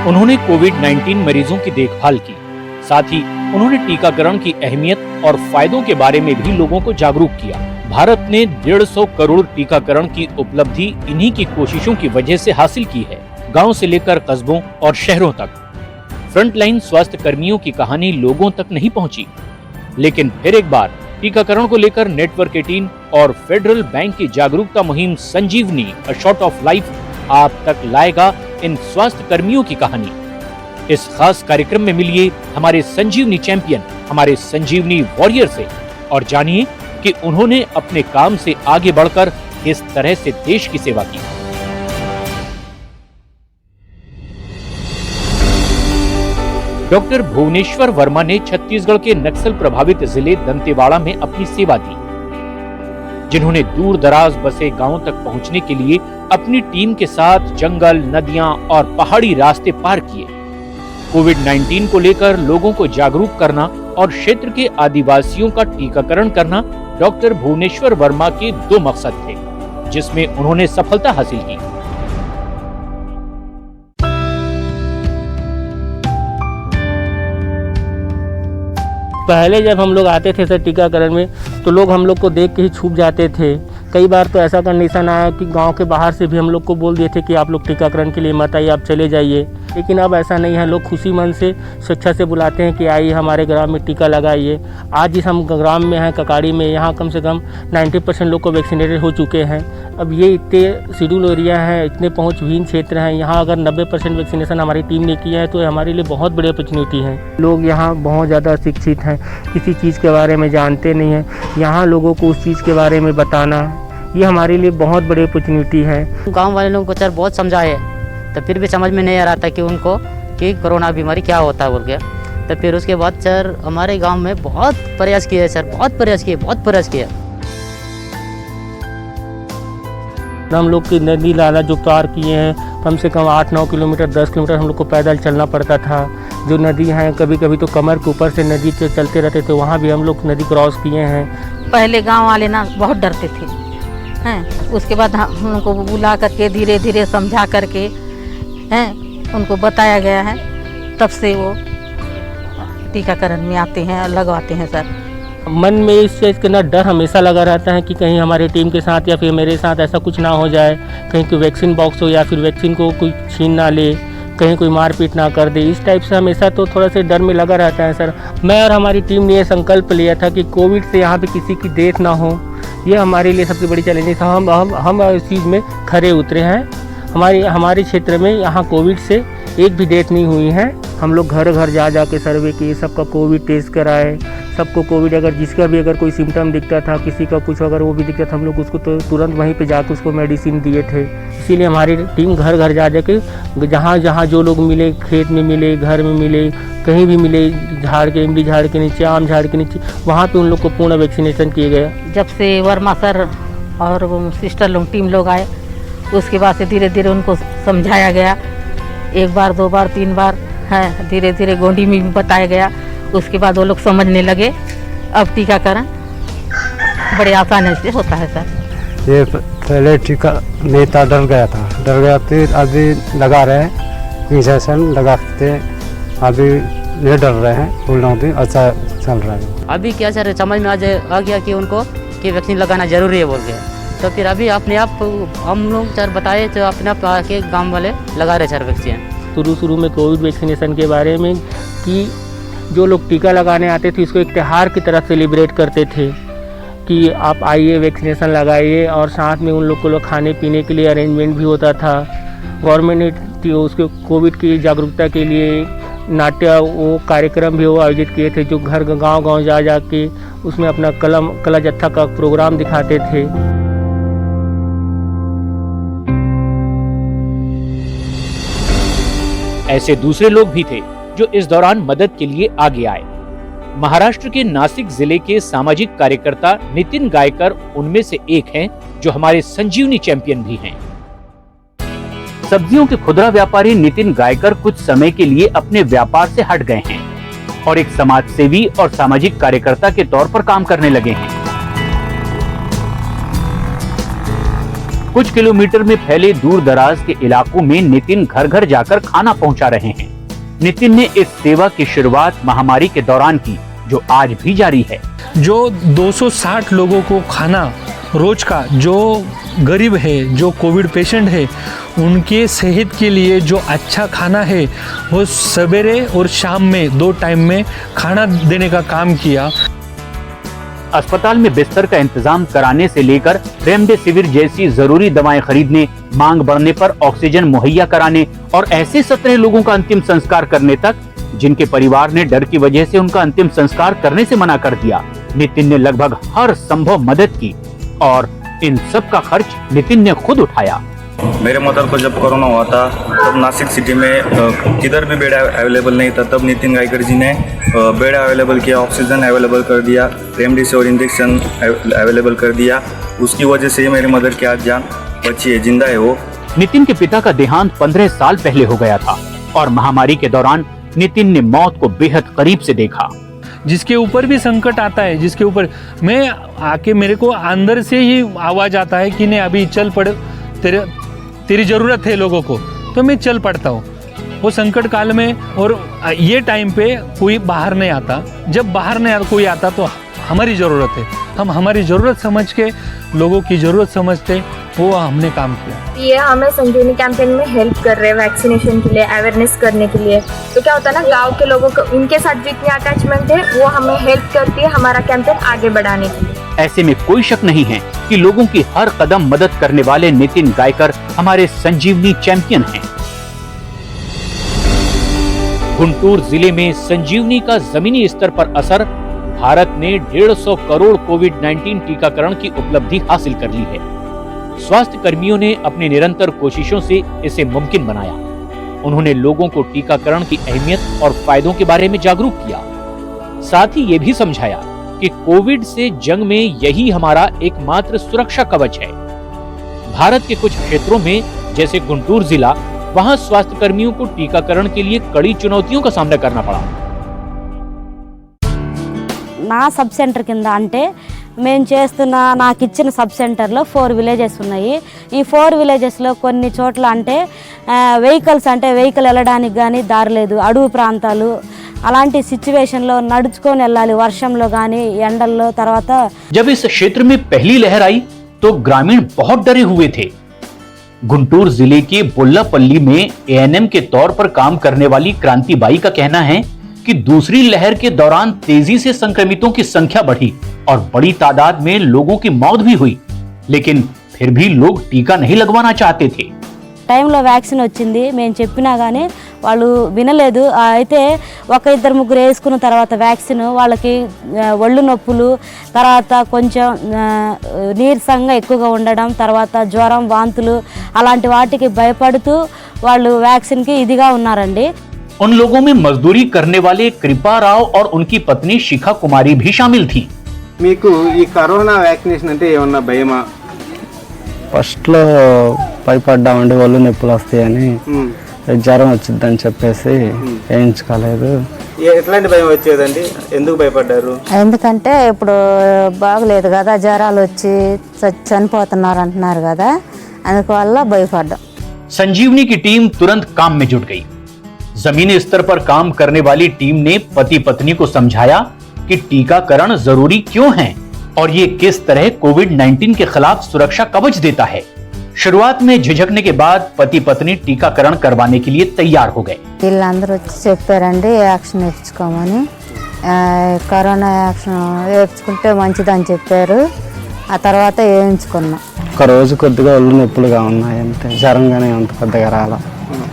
उन्होंने कोविड-19 मरीजों की देखभाल की। साथ ही उन्होंने टीकाकरण की अहमियत और फायदों के बारे में भी लोगों को जागरूक किया। भारत ने 150 करोड़ टीकाकरण की उपलब्धि इन्हीं की कोशिशों की वजह से हासिल की है। गांव से लेकर कस्बों और शहरों तक फ्रंटलाइन स्वास्थ्य कर्मियों की कहानी लोगों तक नहीं पहुंची, लेकिन फिर एक बार टीकाकरण को लेकर नेटवर्क 18 और फेडरल बैंक की जागरूकता मुहिम संजीवनी अ शॉट ऑफ लाइफ आप तक लाएगा इन स्वास्थ्य कर्मियों की कहानी। इस खास कार्यक्रम में मिलिए हमारे संजीवनी चैंपियन, हमारे संजीवनी वॉरियर से और जानिए कि उन्होंने अपने काम से आगे बढ़कर किस तरह से देश की सेवा की। डॉक्टर भुवनेश्वर वर्मा ने छत्तीसगढ़ के नक्सल प्रभावित जिले दंतेवाड़ा में अपनी सेवा दी, जिन्होंने दूर दराज बसे गांवों तक पहुंचने के लिए अपनी टीम के साथ जंगल, नदियां और पहाड़ी रास्ते पार किए। कोविड-19 को लेकर लोगों को जागरूक करना और क्षेत्र के आदिवासियों का टीकाकरण करना डॉक्टर भुवनेश्वर वर्मा के 2 मकसद थे, जिसमें उन्होंने सफलता हासिल की। पहले जब हम लोग आते थे सर टीकाकरण में, तो लोग हम लोग को देख के ही छूट जाते थे। कई बार तो ऐसा कंडीशन आया कि गांव के बाहर से भी हम लोग को बोल दिए थे कि आप लोग टीकाकरण के लिए मत आइए, आप चले जाइए। लेकिन अब ऐसा नहीं है, लोग खुशी मन से स्वेच्छा से बुलाते हैं कि आइए हमारे ग्राम में टीका लगाइए। आज जिस हम ग्राम में हैं ककाड़ी में, यहाँ कम से कम 90% लोग को वैक्सीनेटेड हो चुके हैं। अब ये इतने शेड्यूल एरिया हैं, इतने पहुँचहीन क्षेत्र हैं, यहाँ अगर 90% वैक्सीनेशन हमारी टीम ने किया है तो हमारे लिए बहुत बड़ी अपॉर्चुनिटी है। लोग यहाँ बहुत ज़्यादा शिक्षित हैं, किसी चीज़ के बारे में जानते नहीं हैं। यहाँ लोगों को उस चीज़ के बारे में बताना, ये हमारे लिए बहुत बड़ी अपॉर्चुनिटी है। गांव वाले लोगों को सर बहुत समझाए, तो फिर भी समझ में नहीं आ रहा था कि उनको कि कोरोना बीमारी क्या होता है बोल के। तो फिर उसके बाद सर हमारे गांव में बहुत प्रयास किए सर, बहुत प्रयास किए। हम लोग की नदी नाला जो पार किए हैं, कम से कम 8-9 किलोमीटर 10 किलोमीटर हम लोग को पैदल चलना पड़ता था। जो नदी है कभी कभी तो कमर के ऊपर से नदी से चलते रहते थे, वहाँ भी हम लोग नदी क्रॉस किए हैं। पहले गांव वाले ना बहुत डरते थे हैं, उसके बाद हम उनको बुला करके धीरे धीरे समझा करके हैं उनको बताया गया है, तब से वो टीकाकरण में आते हैं, लगवाते हैं सर। मन में इस चीज़ का ना डर हमेशा लगा रहता है कि कहीं हमारी टीम के साथ या फिर मेरे साथ ऐसा कुछ ना हो जाए, कहीं कोई वैक्सीन बॉक्स हो या फिर वैक्सीन को कोई छीन ना ले, कहीं कोई मारपीट ना कर दे। इस टाइप से हमेशा तो थोड़ा सा डर में लगा रहता है सर। मैं और हमारी टीम ने ये संकल्प लिया था कि कोविड से यहाँ पे किसी की डेथ ना हो, ये हमारे लिए सबसे बड़ी चैलेंज था। हम इस चीज़ में खरे उतरे हैं। हमारे क्षेत्र में यहाँ कोविड से एक भी डेथ नहीं हुई है। हम लोग घर घर जा के सर्वे किए, सबका कोविड टेस्ट कराए, सबको कोविड अगर जिसका भी अगर कोई सिम्टम दिखता था, किसी का कुछ अगर वो भी दिखता था, हम लोग उसको तो तुरंत वहीं पे जाकर उसको मेडिसिन दिए थे। इसीलिए हमारी टीम घर घर जा के जहाँ जहाँ जो लोग मिले, खेत में मिले, घर में मिले, कहीं भी मिले, झाड़ के इमली झाड़ के नीचे, आम झाड़ के नीचे, वहाँ पे उन लोग को पूर्ण वैक्सीनेशन किए गए। जब से वर्मा सर और वो सिस्टर लोग टीम लोग आए, उसके बाद से धीरे धीरे उनको समझाया गया, 1 बार 2 बार 3 बार है, धीरे धीरे गोंडी में भी बताया गया। उसके बाद वो लोग समझने लगे। अब टीकाकरण बड़े आसानी से होता है सर। ये पहले टीका नहीं था, डर गया फिर अभी लगा रहे हैं, इंजेक्शन लगाते अभी नहीं डर रहे हैं, उन लोग भी अच्छा चल रहा है। अभी क्या सर समझ में आ गया कि उनको कि वैक्सीन लगाना जरूरी है बोल के, तो फिर अभी अपने आप हम लोग सर बताए तो अपने आप आके गाँव वाले लगा रहे सर वैक्सीन। शुरू में कोविड वैक्सीनेशन के बारे में कि जो लोग टीका लगाने आते थे इसको एक त्यौहार की तरह सेलिब्रेट करते थे कि आप आइए वैक्सीनेशन लगाइए, और साथ में उन लोग को खाने पीने के लिए अरेंजमेंट भी होता था। गवर्नमेंट ने उसके कोविड की जागरूकता के लिए नाट्य वो कार्यक्रम भी वो आयोजित किए थे, जो घर गांव जा के उसमें अपना कला जत्था का प्रोग्राम दिखाते थे। ऐसे दूसरे लोग भी थे जो इस दौरान मदद के लिए आगे आए। महाराष्ट्र के नासिक जिले के सामाजिक कार्यकर्ता नितिन गायकर उनमें से एक हैं, जो हमारे संजीवनी चैंपियन भी हैं। सब्जियों के खुदरा व्यापारी नितिन गायकर कुछ समय के लिए अपने व्यापार से हट गए हैं और एक समाज सेवी और सामाजिक कार्यकर्ता के तौर पर काम करने लगे हैं। कुछ किलोमीटर में फैले दूर दराज के इलाकों में नितिन घर घर जाकर खाना पहुंचा रहे हैं। नितिन ने इस सेवा की शुरुआत महामारी के दौरान की, जो आज भी जारी है। जो 260 लोगों को खाना रोज का, जो गरीब है, जो कोविड पेशेंट है, उनके सेहत के लिए जो अच्छा खाना है वो सवेरे और शाम में 2 टाइम में खाना देने का काम किया। अस्पताल में बिस्तर का इंतजाम कराने से लेकर रेमडेसिविर जैसी जरूरी दवाएं खरीदने, मांग बढ़ने पर ऑक्सीजन मुहैया कराने और ऐसे 17 लोगों का अंतिम संस्कार करने तक जिनके परिवार ने डर की वजह से उनका अंतिम संस्कार करने से मना कर दिया, नितिन ने लगभग हर संभव मदद की और इन सब का खर्च नितिन ने खुद उठाया। मेरे मदर को जब कोरोना हुआ था तब नासिक सिटी में किधर भी बेड अवेलेबल नहीं था, तब नितिन गायकर जी ने बेड अवेलेबल किया, ऑक्सीजन अवेलेबल कर दिया, रेमडेसिविर इंजेक्शन अवेलेबल कर दिया। उसकी वजह से मेरी मदर की आज जान बची है, जिंदा है वो। नितिन के पिता का देहांत 15 साल पहले हो गया था और महामारी के दौरान नितिन ने मौत को बेहद करीब से देखा। जिसके ऊपर भी संकट आता है, जिसके ऊपर मैं आके मेरे को अंदर से ही आवाज आता है कि नहीं अभी चल पड़, तेरी ज़रूरत है लोगों को, तो मैं चल पड़ता हूँ वो संकट काल में। और ये टाइम पे कोई बाहर नहीं आता, जब बाहर नहीं कोई आता तो हमारी ज़रूरत है, हम हमारी ज़रूरत समझ के लोगों की ज़रूरत समझते वो हमने काम किया। ये हमें संजीवनी कैंपेन में हेल्प कर रहे हैं वैक्सीनेशन के लिए, अवेयरनेस करने के लिए। तो क्या होता है ना, गांव के लोगों को उनके साथ जितनी अटैचमेंट है वो हमें हेल्प करती है हमारा कैंपेन आगे बढ़ाने के लिए। ऐसे में कोई शक नहीं है कि लोगों की हर कदम मदद करने वाले नितिन गायकर हमारे संजीवनी चैंपियन हैं। गुंटूर जिले में संजीवनी का जमीनी स्तर पर असर, भारत ने 150 करोड़ कोविड-19 टीकाकरण की उपलब्धि हासिल कर ली है। स्वास्थ्य कर्मियों ने अपनी निरंतर कोशिशों से इसे मुमकिन बनाया। उन्होंने लोगों को टीकाकरण की अहमियत और फायदों के बारे में जागरूक किया। साथ ही ये भी समझाया कि कोविड से जंग में यही हमारा एकमात्र सुरक्षा कवच है। भारत के कुछ क्षेत्रों में जैसे गुंटूर जिला, वहां स्वास्थ्य कर्मियों को टीकाकरण के लिए कड़ी चुनौतियों का सामना करना पड़ा। నా సబ్ సెంటర్ కింద అంటే మేము చేస్తున్న నాకు ఇచ్చిన సబ్ సెంటర్లో 4 విలేజెస్ ఉన్నాయి. ఈ 4 విలేజెస్లో కొన్ని చోట్ల అంటే వెహికల్స్ అంటే వెహికల్ వెళ్ళడానికి కానీ దారి లేదు, అడవి ప్రాంతాలు, అలాంటి సిచ్యువేషన్లో నడుచుకొని వెళ్ళాలి వర్షంలో కానీ ఎండల్లో. తర్వాత जब इस क्षेत्र में पहली लहर आई तो ग्रामीण बहुत डरे हुए थे। गुंटूर जिले के बुल्लापल्ली में एएनएम के तौर पर काम करने वाली क्रांति बाई का कहना है कि दूसरी लहर के दौरान तेजी से संक्रमितों की संख्या बढ़ी और बड़ी तादाद में लोगों की मौत भी हुई, लेकिन फिर भी लोग टीका नहीं लगवाना चाहते थे। టైంలో వ్యాక్సిన్ వచ్చింది, మేము చెప్పినా కానీ వాళ్ళు వినలేదు. అయితే ఒక ఇద్దరు ముగ్గురు వేసుకున్న తర్వాత వ్యాక్సిన్ వాళ్ళకి ఒళ్ళు నొప్పులు, తర్వాత కొంచెం నీరసంగా ఎక్కువగా ఉండడం, తర్వాత జ్వరం, వాంతులు అలాంటి వాటికి భయపడుతూ వాళ్ళు వ్యాక్సిన్కి ఇదిగా ఉన్నారండి. उन लोगों में मजदूरी करने वाले कृपा राव और उनकी पत्नी शिखा कुमारी भी शामिल थी। మీకు ఈ కరోనా వ్యాక్సినేషన్ అంటే ఏమన్నా భయమా? ఫస్ట్లో భయపడ్డామండి, ఒళ్ళు నొప్పులు వస్తాయని, జ్వరం వచ్చిందని చెప్పేసి వేయించుకోలేదు. ఎట్లాంటి భయం వచ్చేదండి? ఎందుకు భయపడ్డారు? ఎందుకంటే ఇప్పుడు బాగలేదు కదా, జ్వరాలు వచ్చి చనిపోతున్నారు అంటున్నారు కదా, అందువల్ల భయపడ్డాం. संजीवनी की टीम तुरंत काम में जुट गई। जमीनी स्तर पर काम करने वाली टीम ने पति पत्नी को समझाया कि टीकाकरण जरूरी क्यों है और ये किस तरह कोविड-19 के खिलाफ सुरक्षा कवच देता है। शुरुआत में झिझकने के बाद पति पत्नी टीकाकरण करवाने के लिए तैयार हो गए। వీళ్ళందరూ వచ్చి చెప్పారండి వ్యాక్సిన్ వేయించుకోమని. కరోనా వ్యాక్సిన్ వేయించుకుంటే మంచిదని చెప్పారు. ఆ తర్వాత వేయించుకున్నాం. ఒక రోజు కొద్దిగా ఒళ్ళు నొప్పులుగా ఉన్నాయి, అంతే, జ్వరంగానే అంత పెద్దగా రాలా.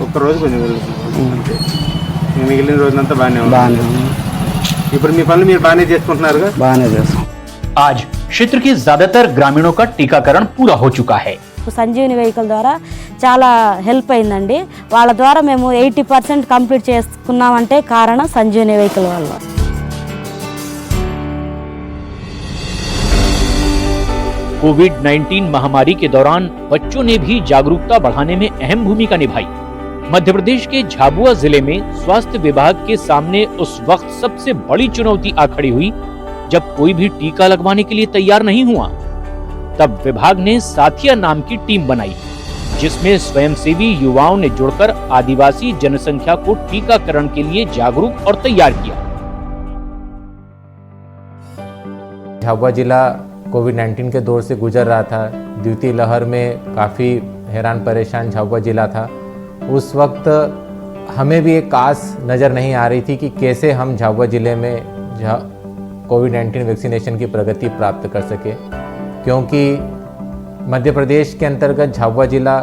ఒక రోజు కొంచెం అంతే, మిగిలిన రోజునంతా బాగానే ఉంది. ఇప్పుడు మీ పనులు మీరు బాగానే చేసుకుంటున్నారుగా? బాగానే చేస్తాం. आज क्षेत्र के ज्यादातर ग्रामीणों का टीकाकरण पूरा हो चुका है। సంజీవని వెహికల్ ద్వారా చాలా హెల్ప్ అయిందండి. వాళ్ళ ద్వారా మేము 80% కంప్లీట్ చేసుకున్నామంటే కారణం సంజీవని వెహికల్ వల్ల. कोविड-19 महामारी के दौरान बच्चों ने भी जागरूकता बढ़ाने में अहम भूमिका निभाई। मध्य प्रदेश के झाबुआ जिले में स्वास्थ्य विभाग के सामने उस वक्त सबसे बड़ी चुनौती आ खड़ी हुई जब कोई भी टीका लगवाने के लिए तैयार नहीं हुआ। तब विभाग ने साथिया नाम की टीम बनाई, जिसमें स्वयंसेवी युवाओं ने जुड़कर आदिवासी जनसंख्या को टीकाकरण के लिए जागरूक और तैयार किया। झाबुआ जिला कोविड-19 के दौर से गुजर रहा था। द्वितीय लहर में काफ़ी हैरान परेशान झाबुआ जिला था। उस वक्त हमें भी एक आस नज़र नहीं आ रही थी कि कैसे हम झाबुआ जिले में कोविड-19 वैक्सीनेशन की प्रगति प्राप्त कर सके, क्योंकि मध्य प्रदेश के अंतर्गत झाबुआ जिला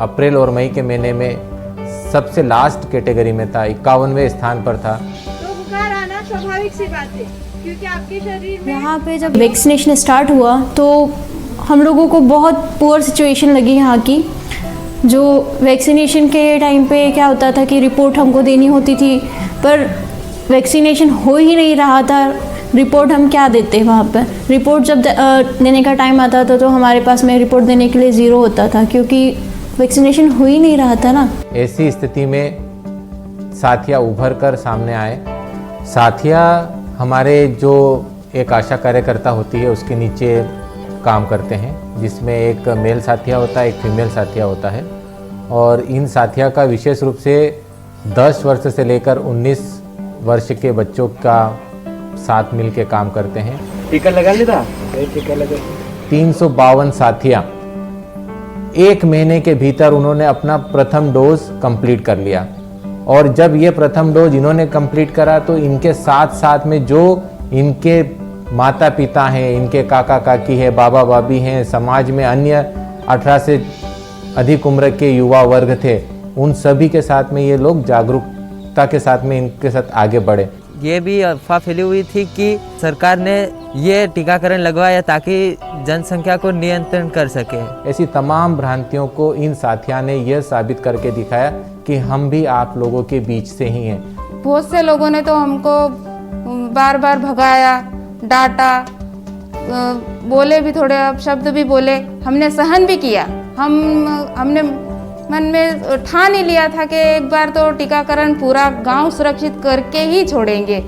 अप्रैल और मई के महीने में सबसे लास्ट कैटेगरी में था, 51वें स्थान पर था। तो बुखार आना स्वाभाविक सी बात है, क्योंकि आपके शरीर में यहाँ पे जब वैक्सीनेशन स्टार्ट हुआ तो हम लोगों को बहुत पुअर सिचुएशन लगी यहाँ की। जो वैक्सीनेशन के टाइम पे क्या होता था कि रिपोर्ट हमको देनी होती थी, पर वैक्सीनेशन हो ही नहीं रहा था। रिपोर्ट हम क्या देते वहाँ पर? रिपोर्ट जब देने का टाइम आता था तो हमारे पास में रिपोर्ट देने के लिए ज़ीरो होता था, क्योंकि वैक्सीनेशन हो ही नहीं रहा था ना। ऐसी स्थिति में साथिया उभर कर सामने आए। साथिया हमारे जो एक आशा कार्यकर्ता होती है उसके नीचे काम करते हैं, जिसमें एक मेल साथिया होता है, एक फीमेल साथिया होता है। और इन साथिया का विशेष रूप से 10 वर्ष से लेकर 19 वर्ष के बच्चों का साथ मिल के काम करते हैं। टीका लगा लेता? टीका लगा 352 साथिया 1 महीने के भीतर उन्होंने अपना प्रथम डोज कंप्लीट कर लिया। और जब ये प्रथम डोज इन्होंने कंप्लीट करा तो इनके साथ साथ में जो इनके माता पिता हैं, इनके काका काकी है, बाबा बाबी हैं, समाज में अन्य 18 से अधिक उम्र के युवा वर्ग थे, उन सभी के साथ में ये लोग जागरूकता के साथ में इनके साथ आगे बढ़े। ये भी अफवाह फैली हुई थी कि सरकार ने ये टीकाकरण लगवाया ताकि जनसंख्या को नियंत्रण कर सके। ऐसी तमाम भ्रांतियों को इन साथिया ने यह साबित करके दिखाया कि हम भी आप लोगों के बीच से ही हैं। बहुत से लोगों ने तो हमको बार बार भगाया, डांटा, बोले भी, थोड़े अपशब्द भी बोले, हमने सहन भी किया। हमने मन में ठान ही लिया था कि एक बार तो टीकाकरण पूरा गांव सुरक्षित करके ही छोड़ेंगे,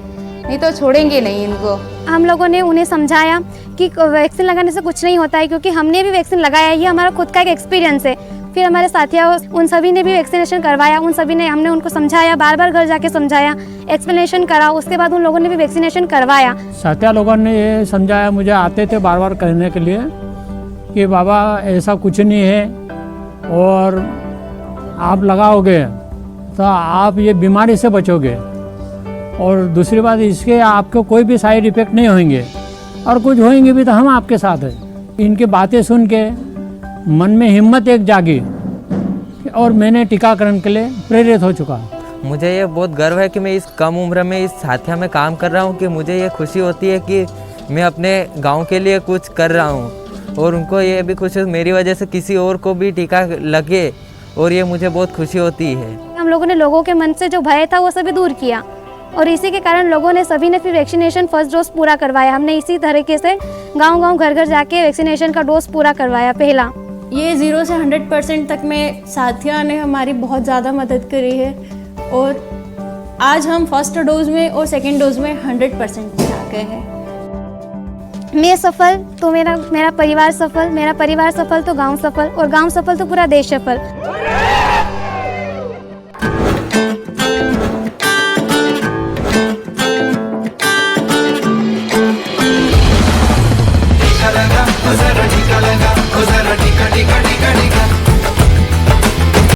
नहीं तो छोड़ेंगे नहीं इनको। हम लोगों ने उन्हें समझाया कि वैक्सीन लगाने से कुछ नहीं होता है, क्योंकि हमने भी वैक्सीन लगाया, ये हमारा खुद का एक एक्सपीरियंस है। फिर हमारे साथिया उन सभी ने भी वैक्सीनेशन करवाया, उन सभी ने, हमने उनको समझाया, बार बार घर जाके समझाया, एक्सप्लेनेशन करा, उसके बाद उन लोगों ने भी वैक्सीनेशन करवाया। साथिया लोगों ने ये समझाया, मुझे आते थे बार बार कहने के लिए कि बाबा ऐसा कुछ नहीं है, और आप लगाओगे तो आप ये बीमारी से बचोगे, और दूसरी बात इसके आपको कोई भी साइड इफ़ेक्ट नहीं होंगे, और कुछ होंगे भी तो हम आपके साथ हैं। इनकी बातें सुन के मन में हिम्मत एक जागी और मैंने टीकाकरण के लिए प्रेरित हो चुका। मुझे ये बहुत गर्व है कि मैं इस कम उम्र में इस साथिया में काम कर रहा हूँ, कि मुझे ये खुशी होती है कि मैं अपने गांव के लिए कुछ कर रहा हूँ, और उनको ये भी खुशी मेरी वजह से किसी और को भी टीका लगे, और ये मुझे बहुत खुशी होती है। हम लोगों ने लोगों के मन से जो भय था वो सभी दूर किया, और इसी के कारण लोगों ने सभी ने फिर वैक्सीनेशन फर्स्ट डोज पूरा करवाया। हमने इसी तरीके से गांव-गांव घर-घर जाके वैक्सीनेशन का डोज पूरा करवाया पहला। ये 0 से 100% तक में साथिया ने हमारी बहुत ज़्यादा मदद करी है, और आज हम फर्स्ट डोज में और सेकेंड डोज में 100% में आ गए हैं। मैं सफल तो मेरा परिवार सफल, मेरा परिवार सफल तो गांव सफल, और गांव सफल तो पूरा देश सफल।